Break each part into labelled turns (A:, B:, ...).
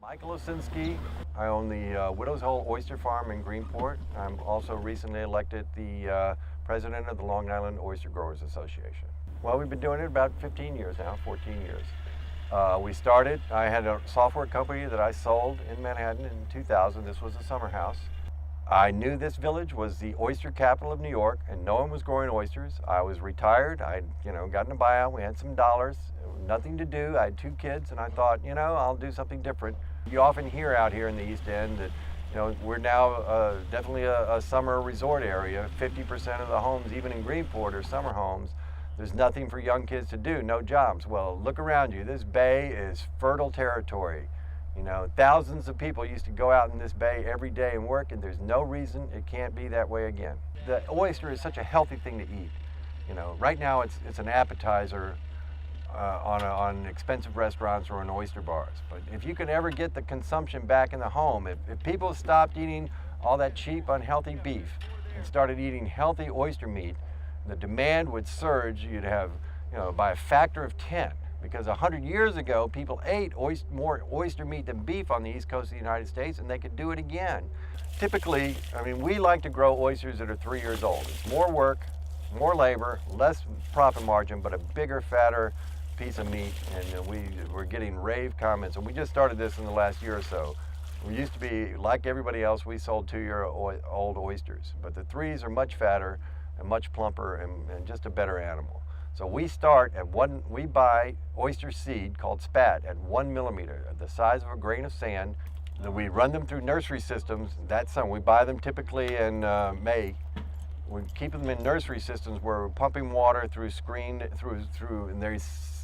A: Michael Osinski. I own the Widow's Hole Oyster Farm in Greenport. I'm also recently elected the president of the Long Island Oyster Growers Association. Well, we've been doing it about 15 years now, 14 years. I had a software company that I sold in Manhattan in 2000. This was a summer house. I knew this village was the oyster capital of New York, and no one was growing oysters. I was retired. I'd gotten a buyout. We had some dollars, nothing to do. I had 2 kids, and I thought, I'll do something different. You often hear out here in the East End that, we're now definitely a summer resort area. 50% of the homes, even in Greenport, are summer homes. There's nothing for young kids to do, no jobs. Well, look around you. This bay is fertile territory. Thousands of people used to go out in this bay every day and work, and there's no reason it can't be that way again. The oyster is such a healthy thing to eat. Right now it's an appetizer on expensive restaurants or in oyster bars. But if you can ever get the consumption back in the home, if people stopped eating all that cheap, unhealthy beef and started eating healthy oyster meat, the demand would surge. You'd have, by a factor of 10. Because 100 years ago, people ate more oyster meat than beef on the East Coast of the United States, and they could do it again. Typically, we like to grow oysters that are 3 years old. It's more work, more labor, less profit margin, but a bigger, fatter piece of meat, and we're getting rave comments. And we just started this in the last year or so. We used to be, like everybody else, we sold 2-year-old oysters, but the 3s are much fatter and much plumper and just a better animal. So we buy oyster seed called spat at 1 millimeter, the size of a grain of sand. Then we run them through nursery systems. We buy them typically in May. We keep them in nursery systems where we're pumping water through and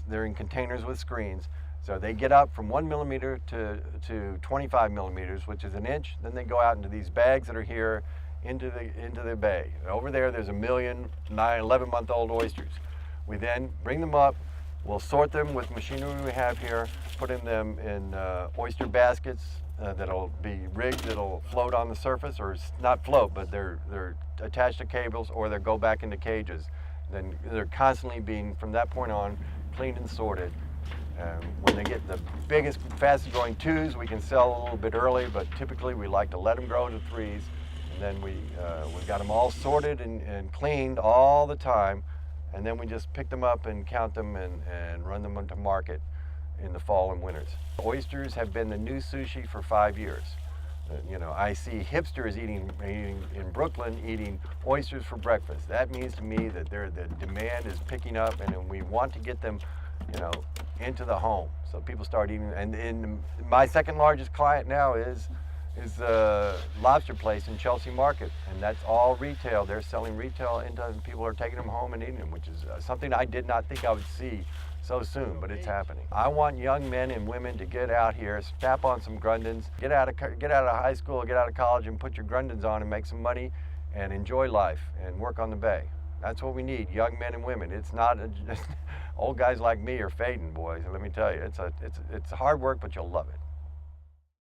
A: they're in containers with screens. So they get up from 1 millimeter to 25 millimeters, which is an inch. Then they go out into these bags that are here into the bay. Over there's 1 million 11-month-old oysters. We then bring them up, we'll sort them with machinery we have here, putting them in oyster baskets that'll be rigged, that'll float on the surface, or not float, but they're attached to cables, or they'll go back into cages. Then they're constantly being, from that point on, cleaned and sorted. When they get the biggest, fastest growing 2s, we can sell a little bit early, but typically we like to let them grow to 3s. And then we've got them all sorted and cleaned all the time. And then we just pick them up and count them and run them into market in the fall and winters. Oysters have been the new sushi for 5 years. I see hipsters eating in Brooklyn eating oysters for breakfast. That means to me that the demand is picking up, and we want to get them, into the home. So people start eating. And my second largest client now is a lobster place in Chelsea Market, and that's all retail. They're selling retail and people are taking them home and eating them, which is something I did not think I would see so soon, but it's happening. I want young men and women to get out here, strap on some Grundens, get out of high school, get out of college, and put your Grundens on and make some money and enjoy life and work on the bay. That's what we need, young men and women. It's not just old guys like me are fading, boys. Let me tell you, it's hard work, but you'll love it.